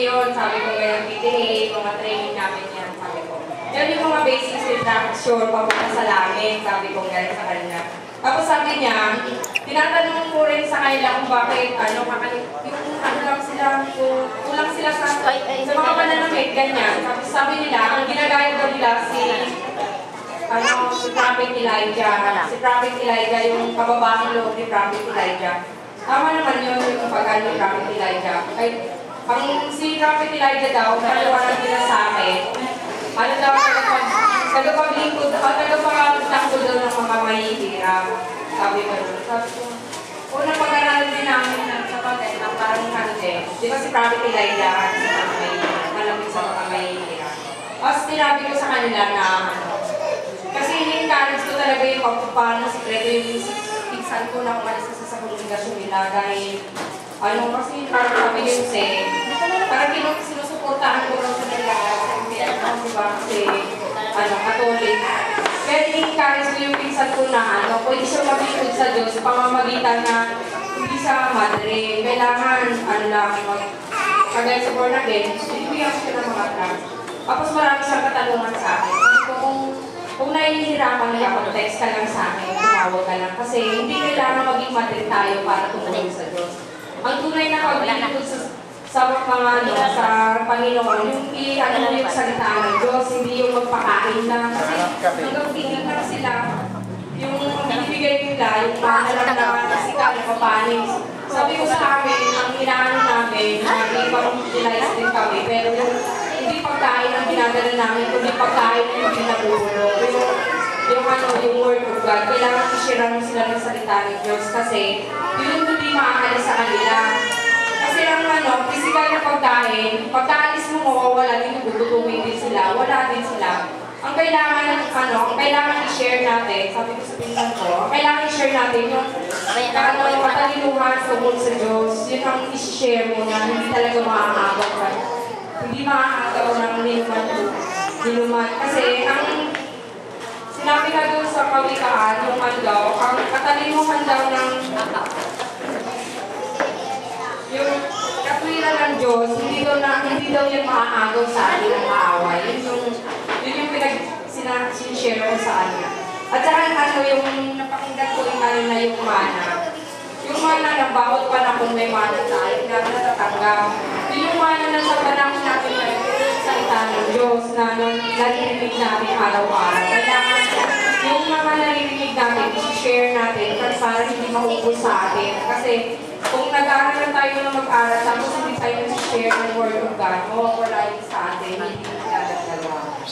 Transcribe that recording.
yun. Sabi ko ngayon, PTA, mga training namin yan. Sabi ko, yan yung mga basics instruction, papunta sa langit. Sabi ko ngayon sa kanya. Tapos sabi niya, tinatanong ko rin sa kanila kung bakit, yung lang sila, kulang sila sa mga pananamit, ganyan. Tapos sabi nila, ang ginagaya daw nila si Prophet Elijah. Si Prophet Elijah, yung kababahang loob ni Prophet Elijah. Tama naman yun yung pag-ano ni Prophet Elijah. Si Prophet Elijah daw, naliwanag nila sa akin, ano daw, tagapaglingkod, tagapagtanggol daw ng mga mahihirap. Sabi ko doon. Sabi ko, unang pag-aralan din namin sa pagkain ng parang din. Di ba si Prophet Elijah, malamig sa mga mahihirap. Tapos tinabi ko sa kanila na, kasi in-encourage ko talaga yung pagpapano, sikreto yung pinsan ko na umalis sa komunigasyon nila dahil, kasi parang sabi yun parang sinusuportahan ko lang sa nila diba? Kasi, Katolik. Kaya in-encourage ko yung pinsan ko na, pwede siya maglingkod sa Diyos, pamamagitan na hindi siya madre. Kailangan, kagaya sa born again, bibigyan ko siya ng mga trust. Tapos marami siyang katanungan sa akin. Kung nahihirapan na ako, text ka lang sa akin, tumawag ka lang. Kasi hindi kailangan maging madre tayo para tumulong sa Diyos. Ang tunay na paglingkod sa Panginoon, yung yung salita ng Diyos, hindi yung magpakain lang. Kasi hanggang tingin lang sila, yung binibigay nila, yung mahalang na kasikal, yung papanis. Sabi ko sa amin, ang inaano namin, nag-i-utilize din kami, pero hindi pagkain ang ginagana namin, kundi pagkain yung pinagulong. Yung word of God, kailangan i-share sila ng salita ng Diyos kasi yun hindi maaalis sa kanila. Kasi physical na pagkaalis mo mawawala din, gugutumin din sila, wala din sila. Ang kailangan i-share natin, sabi ko sa pinsan ko, ang kailangan i-share natin yung katalinuhan tungkol sa Diyos, yun ang i-share mo na hindi talaga maaagaw ka. Hindi maaagaw ng niluman. Kasi ang sinabi na doon sa kawikaan, yung ang katalinuhan daw ng yung katwiran ng Diyos, hindi daw yan maaagaw sa atin ng maaway. Yun yung sinashare ko sa kanya. At saka yung napakinggan ko na yung mana. Yung mana ng bawat panahon may mana tayo na natatanggap. Yung mana na sa panahon natin na yung salita ng Diyos na naririnig natin araw-araw. Kailangan yung mga naririnig natin, i-share natin para hindi maubos sa atin. Kasi kung nag-aaral tayo na mag-aral, tapos hindi tayo nag-share ng Word of God, mawawala yun sa atin, hindi nagdadagdalawa.